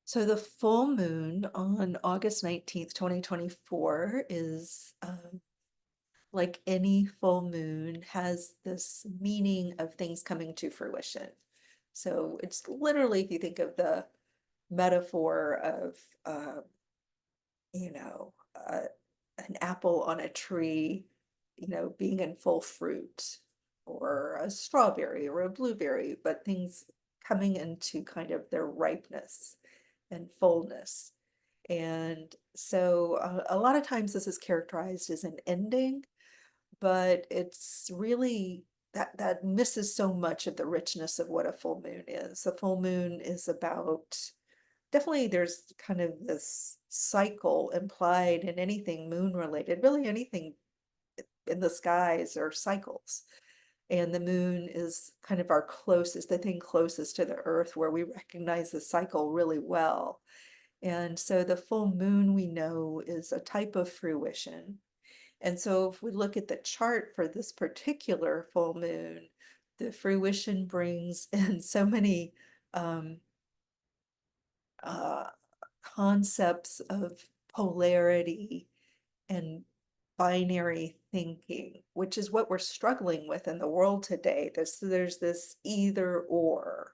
So the full moon on August 19th, 2024 is like any full moon has this meaning of things coming to fruition. So it's literally, if you think of the metaphor of, uh, you know, uh, an apple on a tree, being in full fruit, or a strawberry or a blueberry, but things coming into kind of their ripeness and fullness. And so a lot of times this is characterized as an ending, but it's really that misses so much of the richness of what a full moon is. A full moon is about, definitely there's kind of this cycle implied in anything moon related, really anything in the skies are cycles. And the moon is kind of our closest, the thing closest to the earth where we recognize the cycle really well. And so the full moon we know is a type of fruition. And so if we look at the chart for this particular full moon, the fruition brings in so many um, uh, concepts of polarity and binary thinking, which is what we're struggling with in the world today. There's this either or,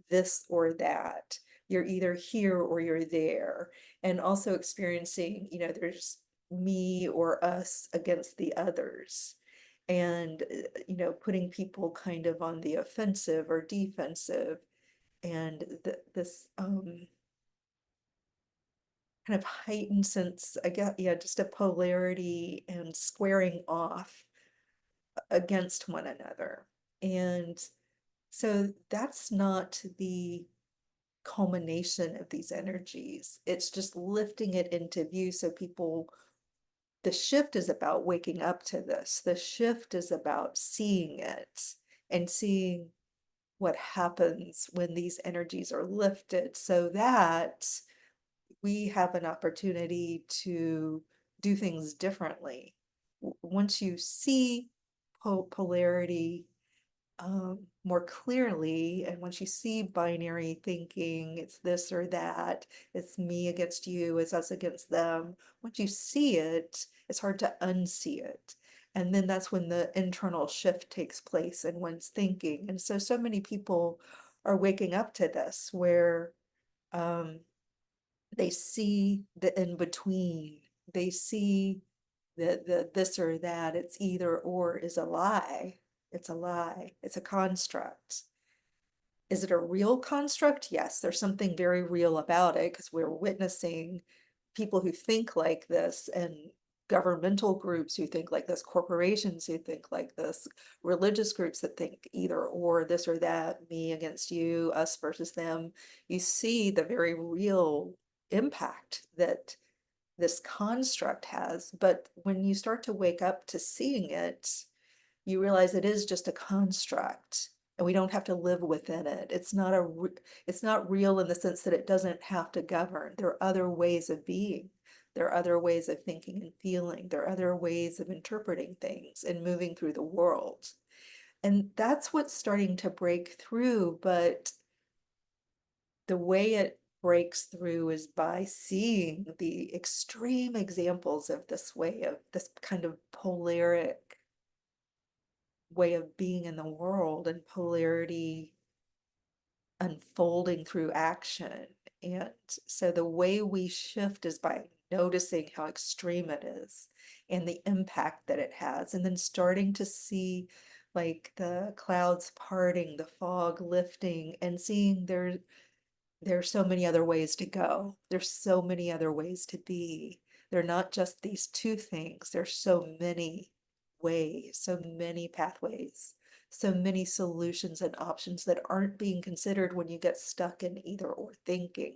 this or that. You're either here or you're there. And also experiencing, there's me or us against the others. And, putting people kind of on the offensive or defensive. And this kind of heightened sense, I guess, yeah, just a polarity and squaring off against one another. And so that's not the culmination of these energies. It's just lifting it into view so people, the shift is about waking up to this. The shift is about seeing it and seeing what happens when these energies are lifted so that we have an opportunity to do things differently. Once you see polarity more clearly, and once you see binary thinking, it's this or that, it's me against you, it's us against them. Once you see it, it's hard to unsee it. And then that's when the internal shift takes place in one's thinking. And so many people are waking up to this where um, they see the in between. They see the this or that. It's either or is a lie. It's a lie. It's a construct. Is it a real construct? Yes, there's something very real about it because we're witnessing people who think like this, and governmental groups who think like this, corporations who think like this, religious groups that think either or, this or that, me against you, us versus them. You see the very real impact that this construct has. But when you start to wake up to seeing it, you realize it is just a construct and we don't have to live within it. It's not real in the sense that it doesn't have to govern. There are other ways of being. There are other ways of thinking and feeling. There are other ways of interpreting things and moving through the world. And that's what's starting to break through. But the way it breaks through is by seeing the extreme examples of this way of this kind of polaric way of being in the world, and polarity unfolding through action. And so the way we shift is by noticing how extreme it is and the impact that it has, and then starting to see like the clouds parting, the fog lifting, and seeing there's so many other ways to go. There's so many other ways to be. They're not just these two things. There's so many ways, so many pathways, so many solutions and options that aren't being considered when you get stuck in either or thinking.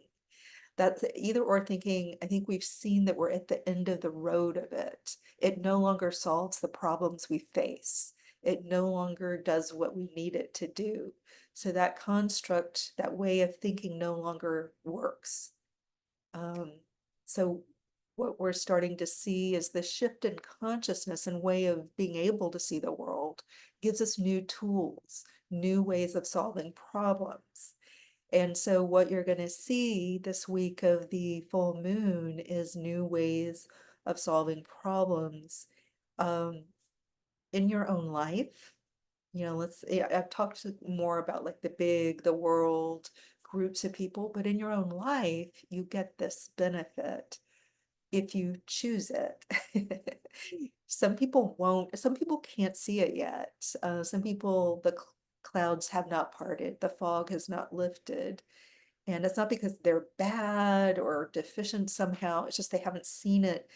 That's either or thinking. I think we've seen that we're at the end of the road of it. It no longer solves the problems we face. It no longer does what we need it to do. So that construct, that way of thinking no longer works. Um, so what we're starting to see is the shift in consciousness and way of being able to see the world gives us new tools, new ways of solving problems. And so what you're going to see this week of the full moon is new ways of solving problems um, in your own life. You know, yeah, I've talked more about like the world, groups of people, but in your own life, you get this benefit if you choose it. Some people won't, some people can't see it yet. Some people, the clouds have not parted, the fog has not lifted. And it's not because they're bad or deficient somehow, it's just they haven't seen it.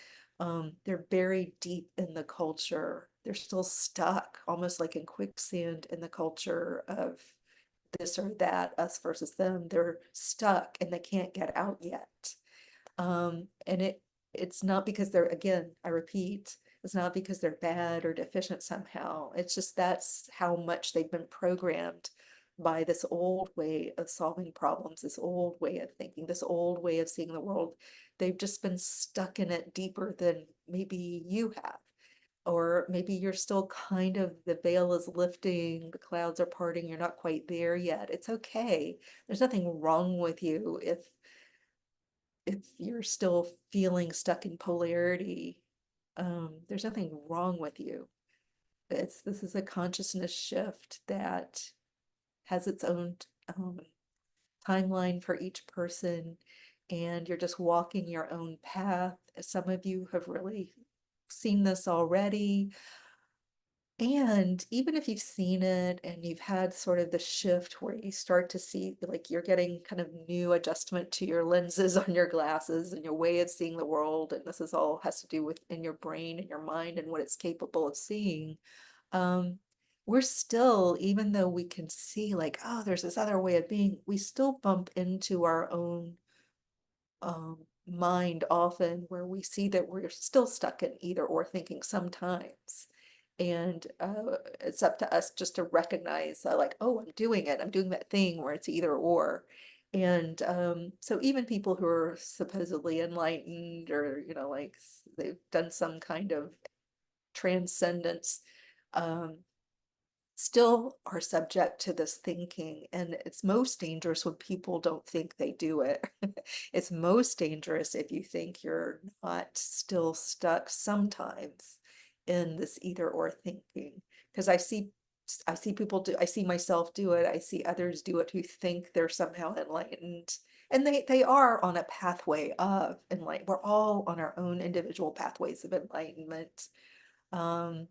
They're buried deep in the culture. They're still stuck, almost like in quicksand in the culture of this or that, us versus them. They're stuck and they can't get out yet. And it's not because they're, again, I repeat, it's not because they're bad or deficient somehow. It's just that's how much they've been programmed by this old way of solving problems, this old way of thinking, this old way of seeing the world. They've just been stuck in it deeper than maybe you have. Or maybe you're still kind of, the veil is lifting, the clouds are parting, you're not quite there yet. It's okay. There's nothing wrong with you if you're still feeling stuck in polarity. There's nothing wrong with you. This is a consciousness shift that has its own um, timeline for each person, and you're just walking your own path. Some of you have really seen this already. And even if you've seen it and you've had sort of the shift where you start to see, like, you're getting kind of new adjustment to your lenses on your glasses and your way of seeing the world, and this is all has to do with in your brain and your mind and what it's capable of seeing. Um, we're still, even though we can see like, oh, there's this other way of being, we still bump into our own mind often where we see that we're still stuck in either or thinking sometimes. And it's up to us just to recognize like, oh, I'm doing it. I'm doing that thing where it's either or. And so even people who are supposedly enlightened or, you know, like they've done some kind of transcendence, um, still are subject to this thinking. And it's most dangerous when people don't think they do it. It's most dangerous if you think you're not still stuck sometimes in this either or thinking. Because I see people do, I see myself do it, I see others do it who think they're somehow enlightened. And they are on a pathway of enlightenment. We're all on our own individual pathways of enlightenment. Um,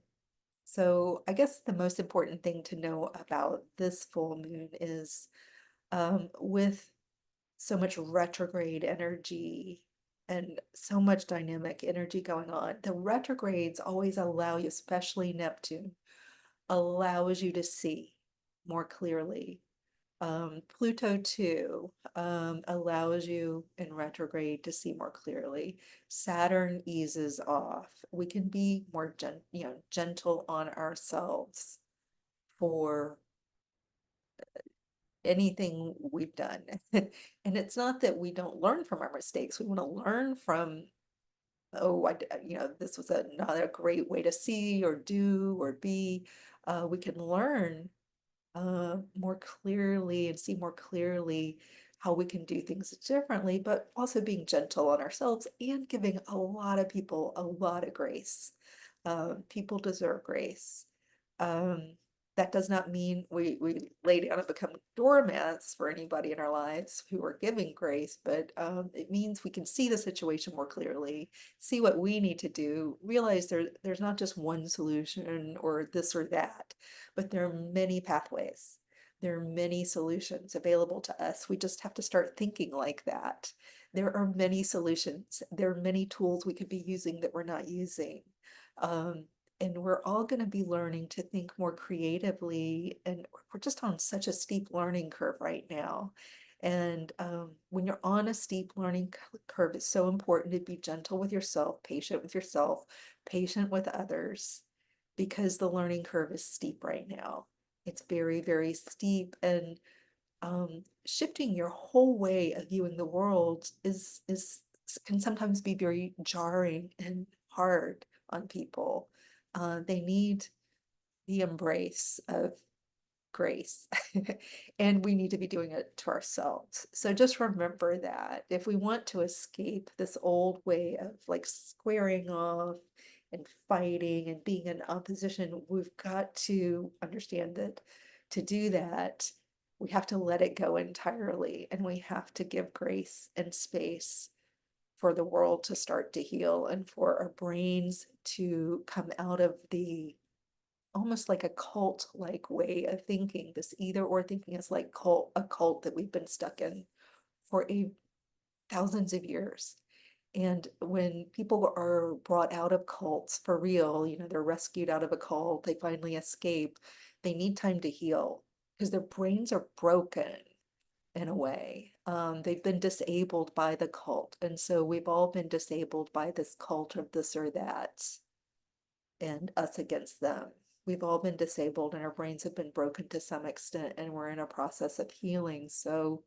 so I guess the most important thing to know about this full moon is with so much retrograde energy and so much dynamic energy going on, the retrogrades always allow you, especially Neptune, allows you to see more clearly. Pluto too allows you in retrograde to see more clearly. Saturn eases off. We can be more gentle on ourselves for anything we've done. And it's not that we don't learn from our mistakes. We want to learn from, oh, this was not a great way to see or do or be. We can learn more clearly and see more clearly how we can do things differently, but also being gentle on ourselves and giving a lot of people a lot of grace. People deserve grace. Um, that does not mean we lay down and become doormats for anybody in our lives who are giving grace, but it means we can see the situation more clearly, see what we need to do, realize there's not just one solution or this or that, but there are many pathways. There are many solutions available to us. We just have to start thinking like that. There are many solutions. There are many tools we could be using that we're not using. Um, and we're all going to be learning to think more creatively. And we're just on such a steep learning curve right now. And when you're on a steep learning curve, it's so important to be gentle with yourself, patient with others, because the learning curve is steep right now. It's very, very steep, and shifting your whole way of viewing the world is can sometimes be very jarring and hard on people. They need the embrace of grace. And we need to be doing it to ourselves. So just remember that if we want to escape this old way of like squaring off and fighting and being in opposition, we've got to understand that to do that, we have to let it go entirely and we have to give grace and space for the world to start to heal and for our brains to come out of the almost like a cult like way of thinking. This either or thinking is like a cult that we've been stuck in for thousands of years. And when people are brought out of cults for real, they're rescued out of a cult, they finally escape, they need time to heal because their brains are broken in a way. They've been disabled by the cult. And so we've all been disabled by this cult of this or that and us against them. We've all been disabled and our brains have been broken to some extent and we're in a process of healing. So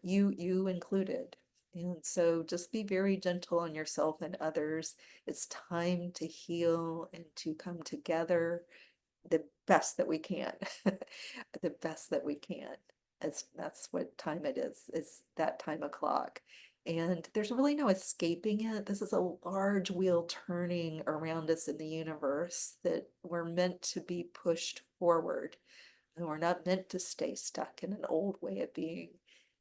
you included. And so just be very gentle on yourself and others. It's time to heal and to come together the best that we can, the best that we can. That's what time it is. It's that time o'clock. And there's really no escaping it. This is a large wheel turning around us in the universe that we're meant to be pushed forward. And we're not meant to stay stuck in an old way of being.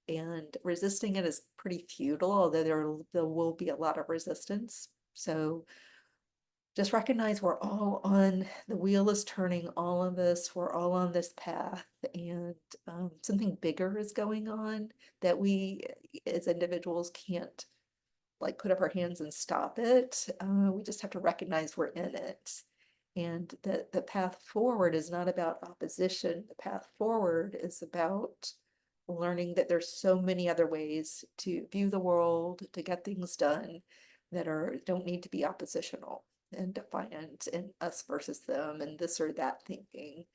And resisting it is pretty futile, although there will be a lot of resistance. So just recognize we're all on, the wheel is turning, all of us, we're all on this path, and something bigger is going on that we as individuals can't like put up our hands and stop it. We just have to recognize we're in it. And that the path forward is not about opposition. The path forward is about learning that there's so many other ways to view the world, to get things done that don't need to be oppositional and defiant and us versus them and this or that thinking.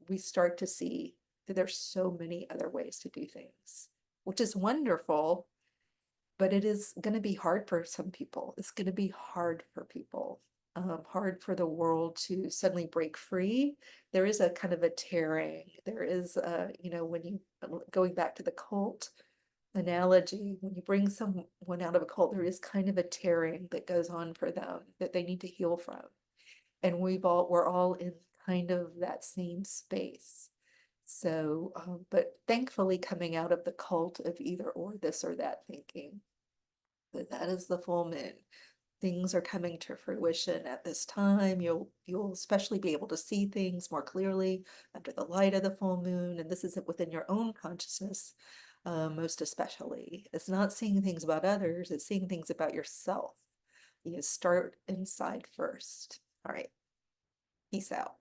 We start to see that there's so many other ways to do things, which is wonderful, but it is going to be hard for some people. It's going to be hard for people, hard for the world to suddenly break free. There is a kind of a tearing. There is, when you, going back to the cult analogy, when you bring someone out of a cult, there is kind of a tearing that goes on for them that they need to heal from. And we're all in kind of that same space. So, but thankfully coming out of the cult of either or this or that thinking, that is the full moon. Things are coming to fruition at this time. You'll especially be able to see things more clearly under the light of the full moon, and this is within your own consciousness, most especially. It's not seeing things about others, it's seeing things about yourself. You start inside first. All right, peace out.